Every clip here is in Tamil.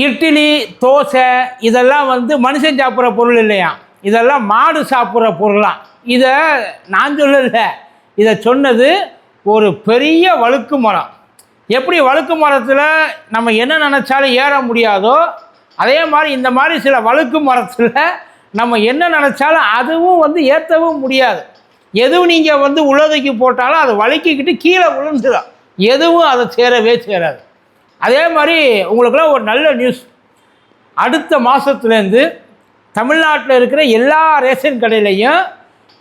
இட்லி தோசை இதெல்லாம் மனுஷன் சாப்பிட்ற பொருள் இல்லையா, இதெல்லாம் மாடு சாப்பிட்ற பொருளாம். இதை நான் சொல்லலை, இதை சொன்னது ஒரு பெரிய வழுக்கு மரம். எப்படி வழுக்கு மரத்தில் நம்ம என்ன நினச்சாலும் ஏற முடியாதோ, அதே மாதிரி இந்த மாதிரி சில வழுக்கு மரத்தில் நம்ம என்ன நினச்சாலும் அதுவும் ஏற்றவும் முடியாது. எதுவும் நீங்கள் உள்ளதுக்கு போட்டாலும் அதை வழுக்கிக்கிட்டு கீழே விழுந்துடும், எதுவும் அதை சேரவே சேராது. அதே மாதிரி உங்களுக்குலாம் ஒரு நல்ல நியூஸ், அடுத்த மாதத்துலேருந்து தமிழ்நாட்டில் இருக்கிற எல்லா ரேஷன் கடையிலையும்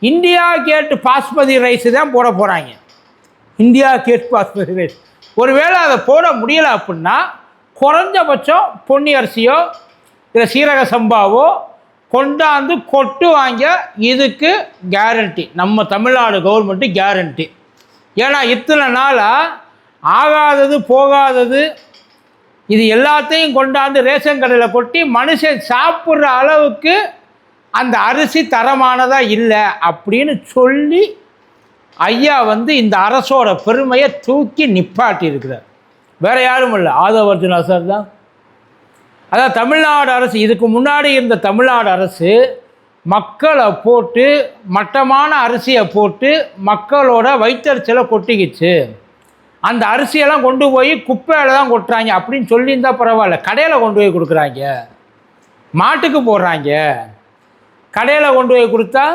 இந்தியா கேட் பாஸ்மதி ரைஸு தான் போட போகிறாங்க. India Gate basmati rice. ஒருவேளை அதை போட முடியலை அப்படின்னா குறைஞ்சபட்சம் பொன்னி அரிசியோ இல்லை சீரக சம்பாவோ கொண்டாந்து கொட்டு வாங்க. இதுக்கு கேரண்டி நம்ம தமிழ்நாடு கவர்மெண்ட்டு கேரண்டி. ஏன்னா இத்தனை நாளாக ஆகாதது போகாதது இது எல்லாத்தையும் கொண்டாந்து ரேஷன் கடையில் கொட்டி மனுஷன் சாப்பிட்ற அளவுக்கு அந்த அரிசி தரமானதாக இல்லை அப்படின்னு சொல்லி ஐயா இந்த அரசோட பெருமையை தூக்கி நிப்பாட்டி இருக்கிறார். வேறு யாரும் இல்லை, ஆதவ அர்ஜுனா சார் தான். அதான் தமிழ்நாடு அரசு, இதுக்கு முன்னாடி இருந்த தமிழ்நாடு அரசு மக்களை போட்டு மட்டமான அரிசியை போட்டு மக்களோட வயிற்றறிச்சலை கொட்டிக்கிச்சு. அந்த அரிசியெல்லாம் கொண்டு போய் குப்பையில் தான் கொட்டுறாங்க அப்படின்னு சொல்லியிருந்தால் பரவாயில்ல. கடையில் கொண்டு போய் கொடுக்குறாங்க, மாட்டுக்கு போடுறாங்க. கடையில் கொண்டு போய் கொடுத்தா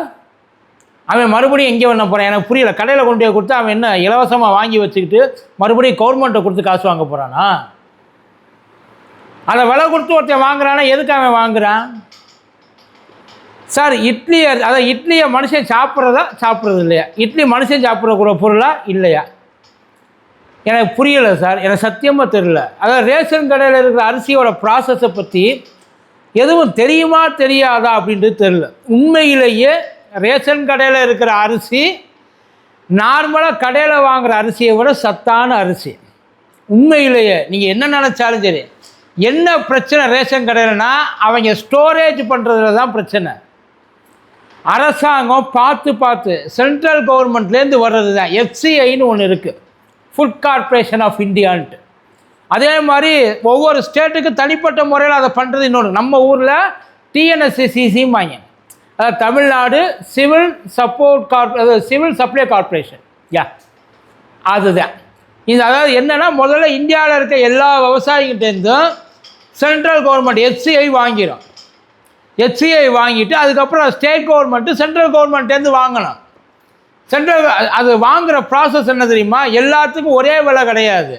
அவன் மறுபடியும் எங்கே பண்ண போகிறான் எனக்கு புரியல. கடையில் கொண்டு போய் கொடுத்தா அவன் என்ன இலவசமாக வாங்கி வச்சுக்கிட்டு மறுபடியும் கவர்மெண்ட்டை கொடுத்து காசு வாங்க போகிறானா? அதை விலை கொடுத்து ஒருத்தன் வாங்குறானா, எதுக்கு அவன் வாங்குறான்? சார் இட்லி, அதை இட்லியை மனுஷன் சாப்பிட்றதா சாப்பிட்றது இல்லையா? இட்லி மனுஷன் சாப்பிட்றக்கூட பொருளா இல்லையா? எனக்கு புரியலை சார், எனக்கு சத்தியமாக தெரியல. அதாவது ரேஷன் கடையில் இருக்கிற அரிசியோட ப்ராசஸை பற்றி எதுவும் தெரியுமா தெரியாதா அப்படின்றது தெரியல. உண்மையிலேயே ரேஷன் கடையில் இருக்கிற அரிசி நார்மலாக கடையில் வாங்குகிற அரிசியை விட சத்தான அரிசி. உண்மையிலேயே நீங்கள் என்ன நினச்சாலும் சரி. என்ன பிரச்சனை ரேஷன் கடையிலனா அவங்க ஸ்டோரேஜ் பண்ணுறதுல தான் பிரச்சனை. அரசாங்கம் பார்த்து சென்ட்ரல் கவர்மெண்ட்லேருந்து வர்றது தான் எஃப்சிஐன்னு ஒன்று இருக்குது, ஃபுட் கார்ப்பரேஷன் ஆஃப் இந்தியான்ட்டு. அதே மாதிரி ஒவ்வொரு ஸ்டேட்டுக்கு தனிப்பட்ட முறையில் அதை பண்ணுறது இன்னொன்று. நம்ம ஊரில் டிஎன்எஸ்சிசிசிம்பாங்க, அதாவது தமிழ்நாடு சிவில் சப்ளை கார்ப்பரேஷன். அதுதான் இது. அதாவது என்னென்னா முதல்ல இந்தியாவில் இருக்க எல்லா விவசாயிகிட்டேருந்தும் சென்ட்ரல் கவர்மெண்ட் எஃப்சிஐ வாங்கிடும். எஃப்சிஐ வாங்கிட்டு அதுக்கப்புறம் ஸ்டேட் கவர்மெண்ட்டு சென்ட்ரல் கவர்மெண்ட்டேருந்து வாங்கணும். சென்ட்ரல் அது வாங்குகிற ப்ராசஸ் என்ன தெரியுமா? எல்லாத்துக்கும் ஒரே விலை கிடையாது.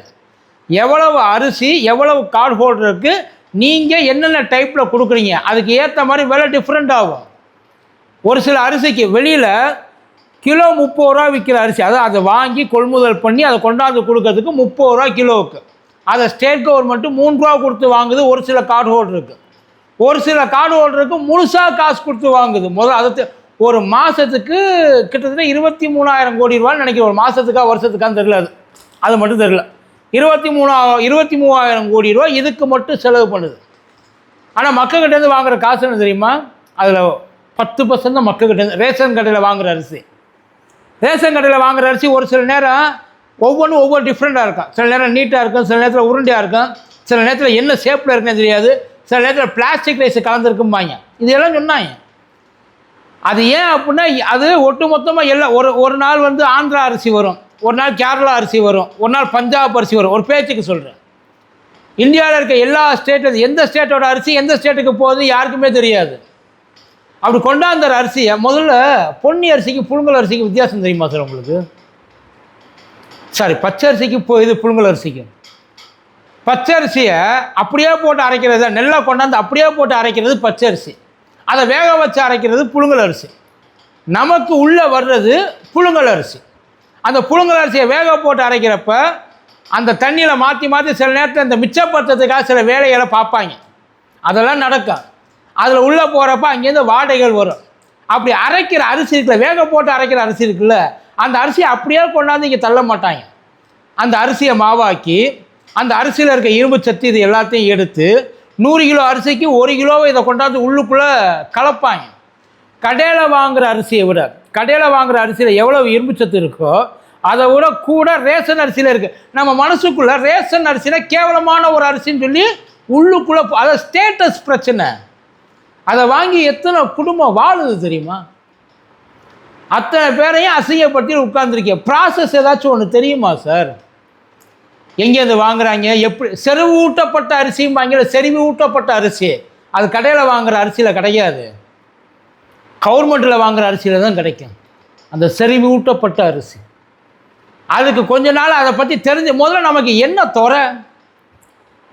எவ்வளவு அரிசி எவ்வளவு கார்டு ஹோல்டருக்கு நீங்கள் என்னென்ன டைப்பில் கொடுக்குறீங்க அதுக்கு ஏற்ற மாதிரி விலை டிஃப்ரெண்ட் ஆகும். ஒரு சில அரிசிக்கு வெளியில் கிலோ 30 ரூபா விற்கிற அரிசி, அதை வாங்கி கொள்முதல் பண்ணி அதை கொண்டாந்து கொடுக்கறதுக்கு 30 ரூபா கிலோவுக்கு. அதை ஸ்டேட் கவர்மெண்ட்டு 3 ரூபா கொடுத்து வாங்குது ஒரு சில கார்டு ஹோல்டருக்கு. ஒரு சில கார்டு ஹோல்டருக்கு முழுசாக காசு கொடுத்து வாங்குது. அதை ஒரு மாதத்துக்கு கிட்டத்தட்ட 23,000 கோடி ரூபான்னு நினைக்கிறேன். ஒரு மாதத்துக்கா வருஷத்துக்கான்னு தெரியல, அது மட்டும் தெரியல. 23,000 கோடி ரூபா இதுக்கு மட்டும் செலவு பண்ணுது. ஆனால் மக்கள்கிட்டேருந்து வாங்குகிற காசு என்ன தெரியுமா? அதில் 10% தான் மக்கள்கிட்ட ரேஷன் கடையில் வாங்குகிற அரிசி. ரேஷன் கடையில் வாங்குகிற அரிசி ஒரு சில நேரம் ஒவ்வொன்றும் ஒவ்வொரு டிஃப்ரெண்ட்டாக இருக்கும். சில நேரம் நீட்டாக இருக்கும், சில நேரத்தில் உருண்டையாக இருக்கும், சில நேரத்தில் என்ன ஷேப்பில் இருக்குன்னு தெரியாது, சில நேரத்தில் பிளாஸ்டிக் ரைஸ் கலந்துருக்கும்பாங்க. இதெல்லாம் சொன்னாங்க. அது ஏன் அப்படின்னா அது ஒட்டு மொத்தமாக எல்லாம் ஒரு நாள் ஆந்திரா அரிசி வரும், ஒரு நாள் கேரளா அரிசி வரும், ஒரு நாள் பஞ்சாப் அரிசி வரும். ஒரு பேச்சுக்கு சொல்கிறேன். இந்தியாவில் இருக்க எல்லா ஸ்டேட்டு எந்த ஸ்டேட்டோட அரிசி எந்த ஸ்டேட்டுக்கு போகுது யாருக்குமே தெரியாது. அப்படி கொண்டாந்த அரிசியை முதல்ல பொன்னி அரிசிக்கு புழுங்கல் அரிசிக்கு வித்தியாசம் தெரியுமா சார் உங்களுக்கு? சாரி, பச்சை அரிசிக்கு புழுங்கல் அரிசிக்கு. பச்சை அரிசியை அப்படியே போட்டு அரைக்கிறது, நெல்லை கொண்டாந்து அப்படியே போட்டு அரைக்கிறது பச்சை அரிசி. அதை வேக வச்சு அரைக்கிறது புழுங்கல் அரிசி. நமக்கு உள்ளே வர்றது புழுங்கல் அரிசி. அந்த புழுங்கல் அரிசியை வேக போட்டு அரைக்கிறப்ப அந்த தண்ணியில் மாற்றி சில நேரத்தில் இந்த மிச்சப்படுத்துறதுக்காக சில வேலைகளை பார்ப்பாங்க. அதெல்லாம் நடக்கும். அதில் உள்ளே போகிறப்ப அங்கேருந்து வாடைகள் வரும். அப்படி அரைக்கிற அரிசி இருக்குல்ல, வேக போட்டு அரைக்கிற அரிசி இருக்குல்ல, அந்த அரிசியை அப்படியே கொண்டாந்து இங்கே தள்ள மாட்டாங்க. அந்த அரிசியை மாவாக்கி அந்த அரிசியில் இருக்க இரும்பு சத்து இது எல்லாத்தையும் எடுத்து 100 கிலோ அரிசிக்கு 1 கிலோவை இதை கொண்டாந்து உள்ளுக்குள்ளே கலப்பாங்க. கடையில் வாங்குகிற அரிசியை விட கடையில் வாங்குகிற அரிசியில் எவ்வளோ இரும்பு சத்து இருக்கோ அதை விட கூட ரேஷன் அரிசியில் இருக்குது. நம்ம மனசுக்குள்ளே ரேஷன் அரிசியில் கேவலமான ஒரு அரிசின்னு சொல்லி உள்ளுக்குள்ளே அதை ஸ்டேட்டஸ் பிரச்சனை. அதை வாங்கி எத்தனை குடும்பம் வாழுது தெரியுமா? அத்தனை பேரையும் அசிங்கப்படுத்தி உட்கார்ந்துருக்கேன். ப்ராசஸ் ஏதாச்சும் ஒன்று தெரியுமா சார்? எங்கேருந்து வாங்குறாங்க, எப்படி? செறிவு ஊட்டப்பட்ட அரிசியும் வாங்கல, செறிவு ஊட்டப்பட்ட அரிசி அது கடையில் வாங்குகிற அரிசியில் கிடையாது, கவர்மெண்ட்டில் வாங்குகிற அரிசியில் தான் கிடைக்கும் அந்த செறிவு ஊட்டப்பட்ட அரிசி. அதுக்கு கொஞ்ச நாள் அதை பற்றி தெரிஞ்ச முதல்ல நமக்கு என்ன துறை?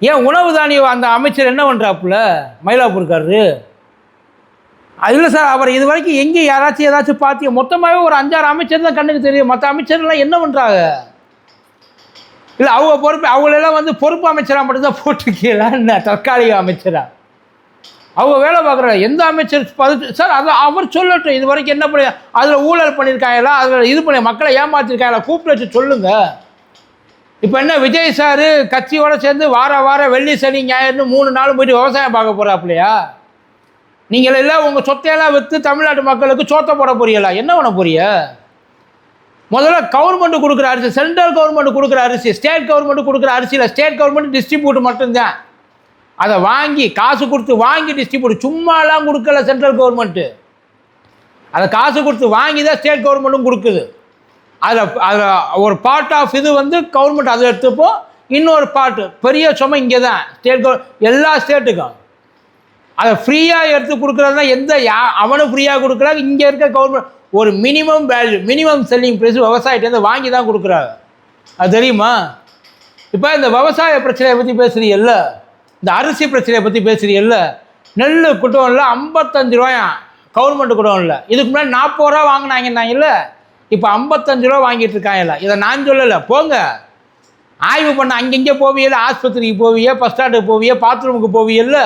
ஏன் உணவு தானிய அந்த அமைச்சர் என்ன பண்ணுறாப்புல மயிலாப்பூர்காரரு? இல்லை சார், அவர் இது வரைக்கும் எங்கே யாராச்சும் ஏதாச்சும் பார்த்திய? மொத்தமாகவே ஒரு 5-6 அமைச்சர் தான் கண்ணுக்கு தெரியும். மற்ற அமைச்சர்லாம் என்ன பண்ணுறாங்க? இல்லை அவங்க பொறுப்பு, அவங்களெல்லாம் வந்து பொறுப்பு அமைச்சராக மட்டும்தான் போட்டிருக்கீங்களா என்ன? தற்காலிக அமைச்சராக அவங்க வேலை பார்க்குற எந்த அமைச்சர் சார் அதை அவர் சொல்லட்டும். இது வரைக்கும் என்ன பண்ணி அதில் ஊழல் பண்ணியிருக்காங்களா, அதில் இது பண்ணி மக்களை ஏமாற்றிருக்காங்களா, கூப்பிட்டு வச்சு சொல்லுங்கள். இப்போ என்ன விஜய் சார் கட்சியோடு சேர்ந்து வாரம் வெள்ளி சனி ஞாயிறுன்னு 3 நாள் போயிட்டு விவசாயம் பார்க்க போகிறாப்புலையா? நீங்கள் எல்லாம் உங்கள் சொத்தையெல்லாம் விற்று தமிழ்நாட்டு மக்களுக்கு சோத்த போட போறீங்களா? என்ன பண்ண போறிய? முதல்ல கவர்மெண்ட் கொடுக்குற அரிசி, சென்ட்ரல் கவர்மெண்ட் கொடுக்குற அரிசி, ஸ்டேட் கவர்மெண்ட் கொடுக்குற அரிசியில் ஸ்டேட் கவர்மெண்ட் டிஸ்ட்ரிபியூட் மட்டும்தான். அதை வாங்கி காசு கொடுத்து வாங்கி டிஸ்ட்ரிபியூட், சும்மாலாம் கொடுக்கல சென்ட்ரல் கவர்மெண்ட்டு. அதை காசு கொடுத்து வாங்கி தான் ஸ்டேட் கவர்மெண்ட்டும் கொடுக்குது. அதில் ஒரு பார்ட் ஆஃப் இது வந்து கவர்மெண்ட் அதை எடுத்துப்போம், இன்னொரு பார்ட்டு பெரிய சுமை இங்கே தான் ஸ்டேட் எல்லா ஸ்டேட்டுக்கும் அதை ஃப்ரீயாக எடுத்து கொடுக்குறது தான். அவனும் ஃப்ரீயாக கொடுக்குறாங்க. இங்கே இருக்க கவர்மெண்ட் ஒரு minimum value, minimum selling price விவசாயிட்டேருந்து வாங்கி தான் கொடுக்குறாங்க. அது தெரியுமா? இப்போ இந்த விவசாய பிரச்சனையை பற்றி பேசுகிறீல்ல, இந்த அரிசி பிரச்சனையை பற்றி பேசுகிறீல்ல, நெல் குட்டோனில் 55 ரூபாயா கவர்மெண்ட் குடோனில். இதுக்கு முன்னாடி 40 ரூபா வாங்கினாங்கன்னாங்கல்ல, இப்போ 55 ரூபா வாங்கிட்டு இருக்காங்கல்ல. இதை நான் சொல்லலை, போங்க ஆய்வு பண்ண. அங்கங்கே போவியல்ல, ஆஸ்பத்திரிக்கு போவிய, பஸ் ஸ்டாண்டுக்கு போவிய, பாத்ரூமுக்கு போவியல்ல,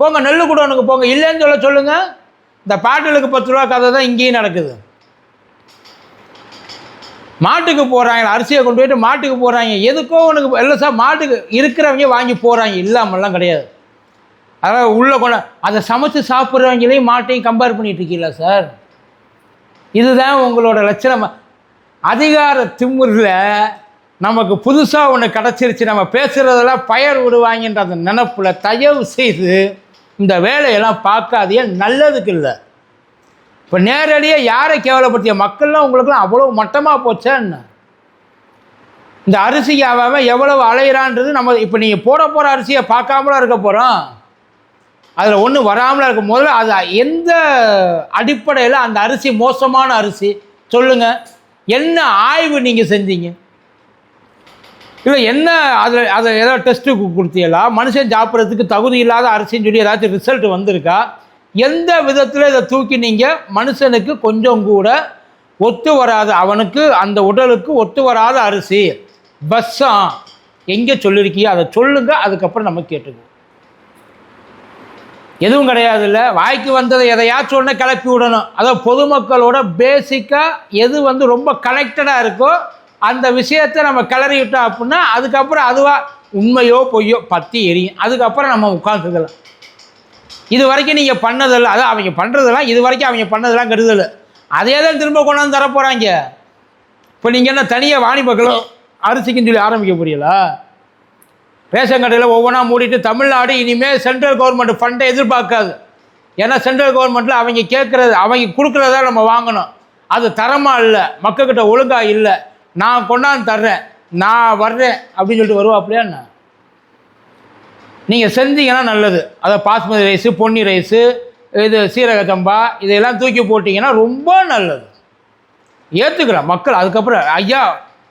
போங்க நெல் குடோனுக்கு போங்க. இல்லைன்னு சொல்லுங்கள். இந்த பாட்டிலுக்கு 10 ரூபா கதை தான் இங்கேயும் நடக்குது. மாட்டுக்கு போகிறாங்க, அரிசியை கொண்டு போயிட்டு மாட்டுக்கு போகிறாங்க. எதுக்கோ உனக்கு இல்லை சார், மாட்டுக்கு இருக்கிறவங்க வாங்கி போகிறாங்க, இல்லாமல்லாம் கிடையாது. அதாவது உள்ளே கொண்டு அதை சமைச்சு சாப்பிட்றவங்களையும் மாட்டையும் கம்பேர் பண்ணிட்டு இருக்கீங்களா சார்? இதுதான் உங்களோட லட்சணம். அதிகார திமுறில் நமக்கு புதுசாக ஒன்று கிடச்சிருச்சு, நம்ம பேசுகிறதெல்லாம் பயர் விடுவாங்கன்ற அந்த நினப்பில் தயவு செய்து இந்த வேலையெல்லாம் பார்க்காதே, நல்லதுக்கு இல்லை. இப்போ நேரடியாக யாரை கேவலப்படுத்திய மக்கள்லாம் உங்களுக்குலாம் அவ்வளோ மட்டமாக போச்சா என்ன? இந்த அரிசிக்கு அவன் எவ்வளவு அலையிறான்றது நம்ம இப்போ நீங்கள் போகிற அரிசியை பார்க்காமலாம் இருக்க போகிறோம். அதில் ஒன்றும் வராமலாம் இருக்க. முதல்ல அது எந்த அடிப்படையில் அந்த அரிசி மோசமான அரிசி சொல்லுங்கள். என்ன ஆய்வு நீங்கள் செஞ்சீங்க? இல்லை என்ன அதை ஏதாவது டெஸ்ட்டு கொடுத்தீங்களா? மனுஷன் சாப்பிட்றதுக்கு தகுதி இல்லாத அரிசின்னு சொல்லி ஏதாச்சும் ரிசல்ட் வந்திருக்கா? எந்த விதத்தில் இதை தூக்கி நீங்கள் மனுஷனுக்கு கொஞ்சம் கூட ஒத்து வராது, அவனுக்கு அந்த உடலுக்கு ஒத்து வராத அரிசி பஸ்ஸாம் எங்கே சொல்லியிருக்கியோ அதை சொல்லுங்கள். அதுக்கப்புறம் நம்ம கேட்டுக்குவோம். எதுவும் கிடையாது. இல்லை வாய்க்கு வந்ததை எதையாச்சும் ஒன்று கிளப்பி விடணும். அதாவது பொதுமக்களோட பேசிக்காக எது வந்து ரொம்ப கனெக்டடாக இருக்கோ அந்த விஷயத்தை நம்ம கிளறி விட்டோம் அப்படின்னா அதுக்கப்புறம் அதுவாக உண்மையோ பொய்யோ பற்றி எரியும். அதுக்கப்புறம் நம்ம உட்காந்துக்கலாம். இது வரைக்கும் நீங்கள் பண்ணதில்லை, அதான் அவங்க பண்ணுறதெல்லாம் இது வரைக்கும் அவங்க பண்ணதெல்லாம் கருதலை. அதே தான் திரும்ப கொண்டாந்து தரப்போகிறாங்க. இப்போ நீங்கள் என்ன தனியாக வாணிபக்களும் அரிசிக்குன்னு சொல்லி ஆரம்பிக்க புரியலா? ரேஷன் கடையில் ஒவ்வொன்றா மூடிட்டு தமிழ்நாடு இனிமேல் சென்ட்ரல் கவர்மெண்ட் ஃபண்டை எதிர்பார்க்காது. ஏன்னா சென்ட்ரல் கவர்மெண்ட்டில் அவங்க கேட்குறது, அவங்க கொடுக்குறதா நம்ம வாங்கணும். அது தரமாக இல்லை, மக்கள்கிட்ட ஒழுங்காக இல்லை, நான் கொண்டாந்து தர்றேன், நான் வர்றேன் அப்படின்னு சொல்லிட்டு வருவாப்பிலையா என்ன? நீங்கள் செஞ்சீங்கன்னா நல்லது. அதை பாஸ்மதி ரைஸு, பொன்னி ரைஸு, இது சீரக சம்பா இதையெல்லாம் தூக்கி போட்டிங்கன்னா ரொம்ப நல்லது. ஏற்றுக்கிறேன் மக்கள். அதுக்கப்புறம் ஐயா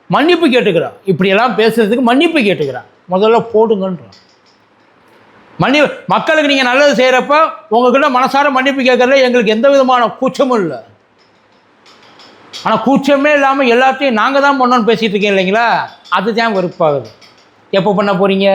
மன்னிப்பு கேட்டுக்கிறான், இப்படியெல்லாம் பேசுகிறதுக்கு மன்னிப்பு கேட்டுக்கிறான். முதல்ல போடுங்கன்றான். மக்களுக்கு நீங்கள் நல்லது செய்கிறப்ப உங்கள்கிட்ட மனசார மன்னிப்பு கேட்கறதுல எங்களுக்கு எந்த விதமான கூச்சமும் இல்லை. ஆனால் கூச்சமே இல்லாமல் எல்லாத்தையும் நாங்கள் தான் பண்ணோன்னு பேசிகிட்டு இருக்கேன் இல்லைங்களா? அதுதான் வெறுப்பாகுது. எப்போ பண்ண போகிறீங்க?